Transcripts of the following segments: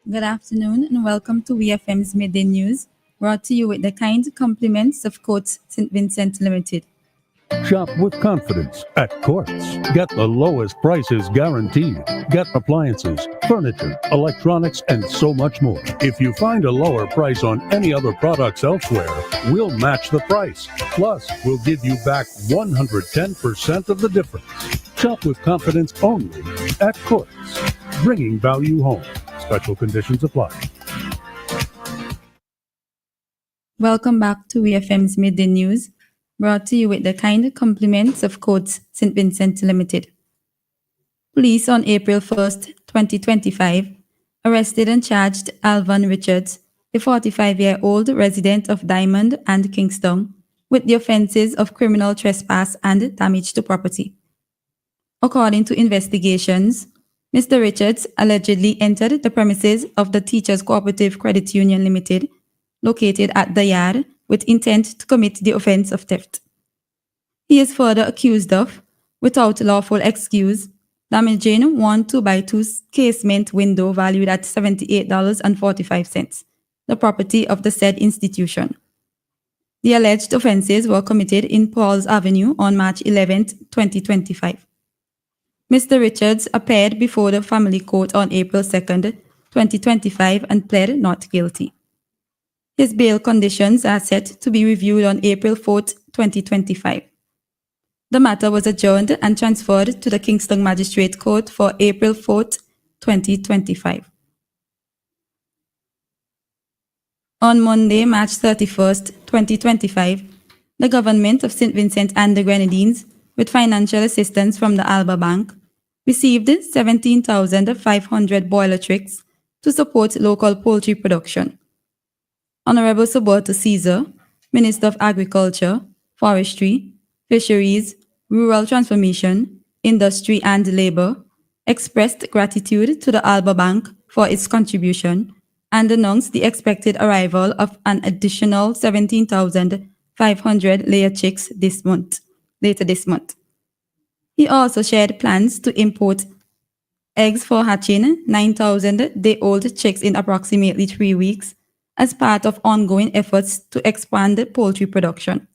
Good afternoon and welcome to WFM's Midday News, brought to you with the kind compliments of Courts St. Vincent Limited. Shop with confidence at Quartz. Get the lowest prices guaranteed. Get appliances, furniture, electronics, and so much more. If you find a lower price on any other products elsewhere, we'll match the price. Plus, we'll give you back 110% of the difference. Shop with confidence only at Quartz. Bringing value home. Special conditions apply. Welcome back to WFM's Midday News, brought to you with the kind compliments of Courts St. Vincent Limited. Police on April 1st, 2025, arrested and charged Alvan Richards, a 45-year-old resident of Diamond and Kingston, with the offences of criminal trespass and damage to property. According to investigations, Mr. Richards allegedly entered the premises of the Teachers Cooperative Credit Union Limited, located at the Yard, with intent to commit the offence of theft. He is further accused of, without lawful excuse, damaging one 2x2 casement window valued at $78.45, the property of the said institution. The alleged offences were committed in Paul's Avenue on March 11, 2025. Mr. Richards appeared before the family court on April 2, 2025 and pled not guilty. His bail conditions are set to be reviewed on April 4, 2025. The matter was adjourned and transferred to the Kingston Magistrate Court for April 4, 2025. On Monday, March 31, 2025, the government of St. Vincent and the Grenadines, with financial assistance from the Alba Bank, received 17,500 boiler tricks to support local poultry production. Honorable Suborto Caesar, Minister of Agriculture, Forestry, Fisheries, Rural Transformation, Industry and Labour, expressed gratitude to the Alba Bank for its contribution and announced the expected arrival of an additional 17,500 layer chicks later this month. He also shared plans to import eggs for hatching 9,000 day-old chicks in approximately 3 weeks as part of ongoing efforts to expand poultry production.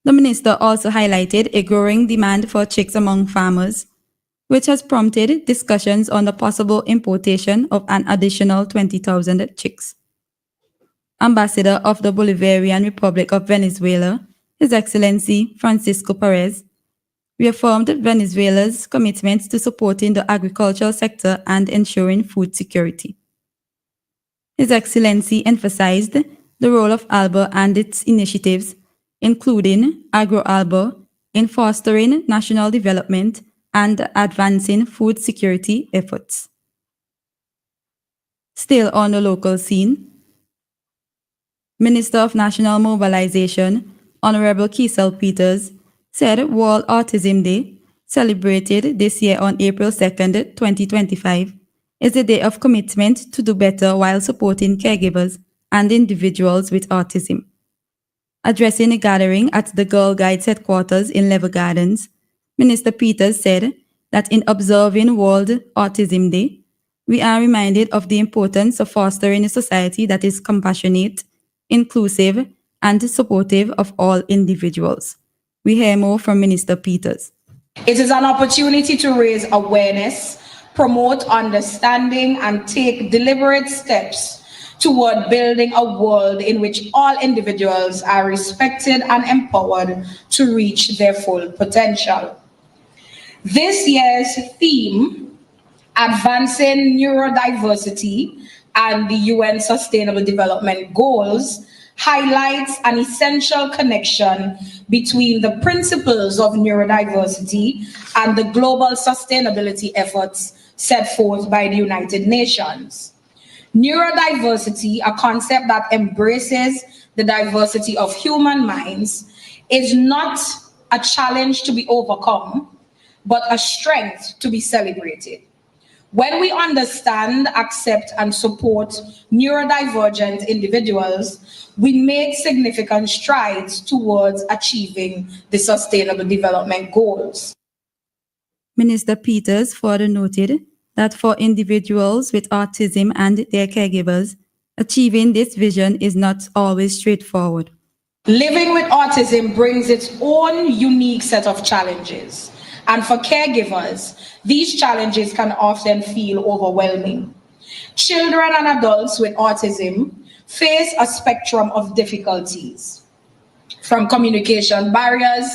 The minister also highlighted a growing demand for chicks among farmers, which has prompted discussions on the possible importation of an additional 20,000 chicks. Ambassador of the Bolivarian Republic of Venezuela, His Excellency Francisco Perez, reaffirmed Venezuela's commitment to supporting the agricultural sector and ensuring food security. His Excellency emphasized the role of ALBA and its initiatives, including AgroAlba, in fostering national development and advancing food security efforts. Still on the local scene, Minister of National Mobilization, Honorable Kiesel Peters, said World Autism Day, celebrated this year on April 2, 2025, is a day of commitment to do better while supporting caregivers and individuals with autism. Addressing a gathering at the Girl Guides headquarters in Lever Gardens, Minister Peters said that in observing World Autism Day, we are reminded of the importance of fostering a society that is compassionate, inclusive, and supportive of all individuals. We hear more from Minister Peters. It is an opportunity to raise awareness, promote understanding, and take deliberate steps toward building a world in which all individuals are respected and empowered to reach their full potential. This year's theme, Advancing Neurodiversity and the UN Sustainable Development Goals, highlights an essential connection between the principles of neurodiversity and the global sustainability efforts set forth by the United Nations. Neurodiversity, a concept that embraces the diversity of human minds, is not a challenge to be overcome, but a strength to be celebrated. When we understand, accept, and support neurodivergent individuals, we make significant strides towards achieving the Sustainable Development Goals. Minister Peters further noted that for individuals with autism and their caregivers, achieving this vision is not always straightforward. Living with autism brings its own unique set of challenges. And for caregivers, these challenges can often feel overwhelming. Children and adults with autism face a spectrum of difficulties, from communication barriers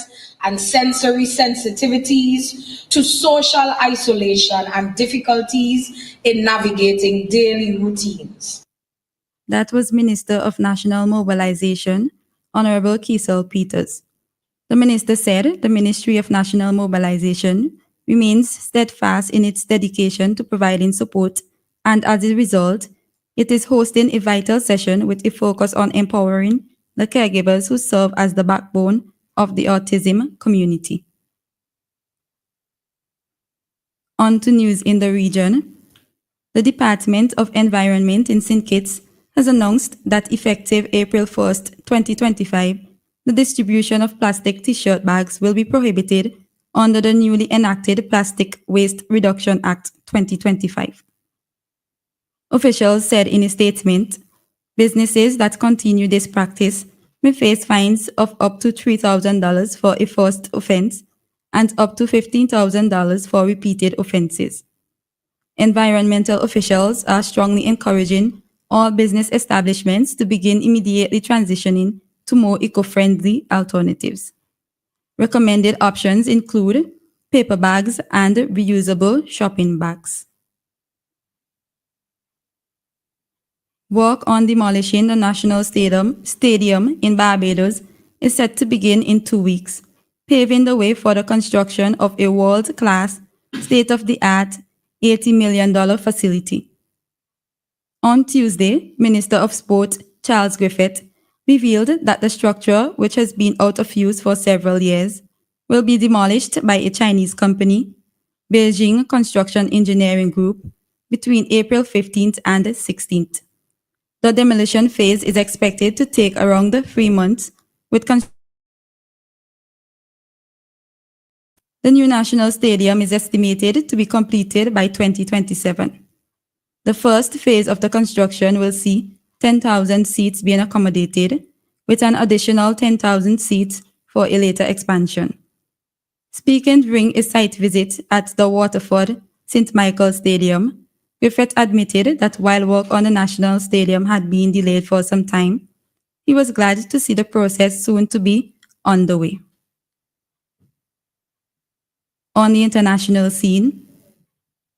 and sensory sensitivities to social isolation and difficulties in navigating daily routines. That was Minister of National Mobilization, Honorable Kiesel Peters. The minister said the Ministry of National Mobilization remains steadfast in its dedication to providing support, and as a result, it is hosting a vital session with a focus on empowering the caregivers who serve as the backbone of the autism community. On to news in the region. The Department of Environment in St. Kitts has announced that effective April 1st, 2025, the distribution of plastic t-shirt bags will be prohibited under the newly enacted Plastic Waste Reduction Act 2025. Officials said in a statement, businesses that continue this practice may face fines of up to $3,000 for a first offense and up to $15,000 for repeated offenses. Environmental officials are strongly encouraging all business establishments to begin immediately transitioning to more eco-friendly alternatives. Recommended options include paper bags and reusable shopping bags. Work on demolishing the National Stadium in Barbados is set to begin in 2 weeks, paving the way for the construction of a world-class, state-of-the-art $80 million facility. On Tuesday, Minister of Sport Charles Griffith revealed that the structure, which has been out of use for several years, will be demolished by a Chinese company, Beijing Construction Engineering Group, between April 15th and 16th. The demolition phase is expected to take around 3 months, with the new National Stadium is estimated to be completed by 2027. The first phase of the construction will see 10,000 seats being accommodated, with an additional 10,000 seats for a later expansion. Speaking during a site visit at the Waterford St. Michael Stadium, Griffith admitted that while work on the National Stadium had been delayed for some time, he was glad to see the process soon to be underway. On the international scene,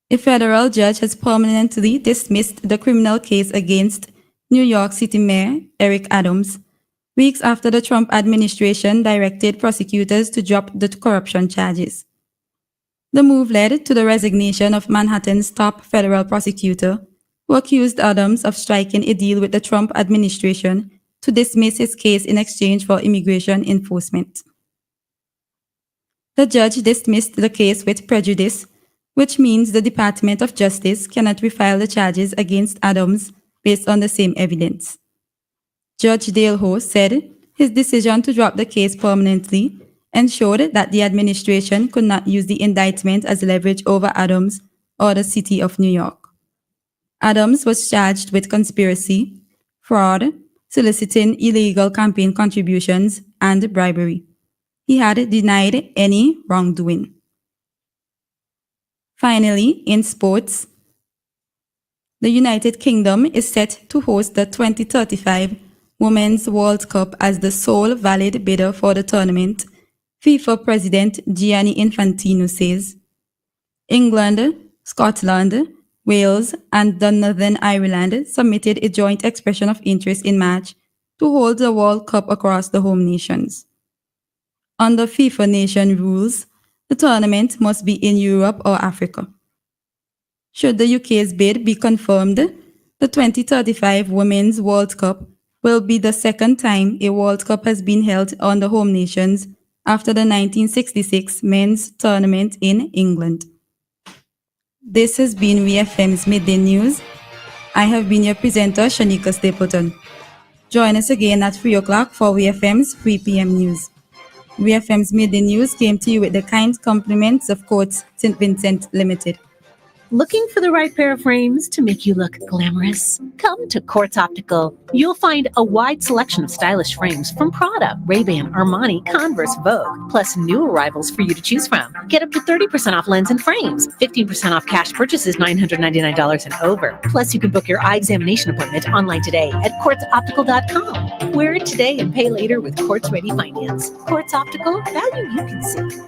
a federal judge has permanently dismissed the criminal case against New York City Mayor Eric Adams, weeks after the Trump administration directed prosecutors to drop the corruption charges. The move led to the resignation of Manhattan's top federal prosecutor, who accused Adams of striking a deal with the Trump administration to dismiss his case in exchange for immigration enforcement. The judge dismissed the case with prejudice, which means the Department of Justice cannot refile the charges against Adams based on the same evidence. Judge Dale Ho said his decision to drop the case permanently ensured that the administration could not use the indictment as leverage over Adams or the city of New York. Adams was charged with conspiracy, fraud, soliciting illegal campaign contributions, and bribery. He had denied any wrongdoing. Finally, in sports, the United Kingdom is set to host the 2035 Women's World Cup as the sole valid bidder for the tournament, FIFA President Gianni Infantino says. England, Scotland, Wales, and the Northern Ireland submitted a joint expression of interest in March to hold the World Cup across the home nations. Under FIFA nation rules, the tournament must be in Europe or Africa. Should the UK's bid be confirmed, the 2035 Women's World Cup will be the second time a World Cup has been held on the home nations after the 1966 men's tournament in England. This has been WeFM's Midday News. I have been your presenter, Shanika Stapleton. Join us again at 3 o'clock for WeFM's 3 p.m. news. WeFM's Midday News came to you with the kind compliments of Courts St. Vincent Limited. Looking for the right pair of frames to make you look glamorous? Come to Quartz Optical. You'll find a wide selection of stylish frames from Prada, Ray-Ban, Armani, Converse, Vogue, plus new arrivals for you to choose from. Get up to 30% off lens and frames, 15% off cash purchases $999 and over. Plus, you can book your eye examination appointment online today at quartzoptical.com. Wear it today and pay later with Quartz Ready Finance. Quartz Optical, value you can see.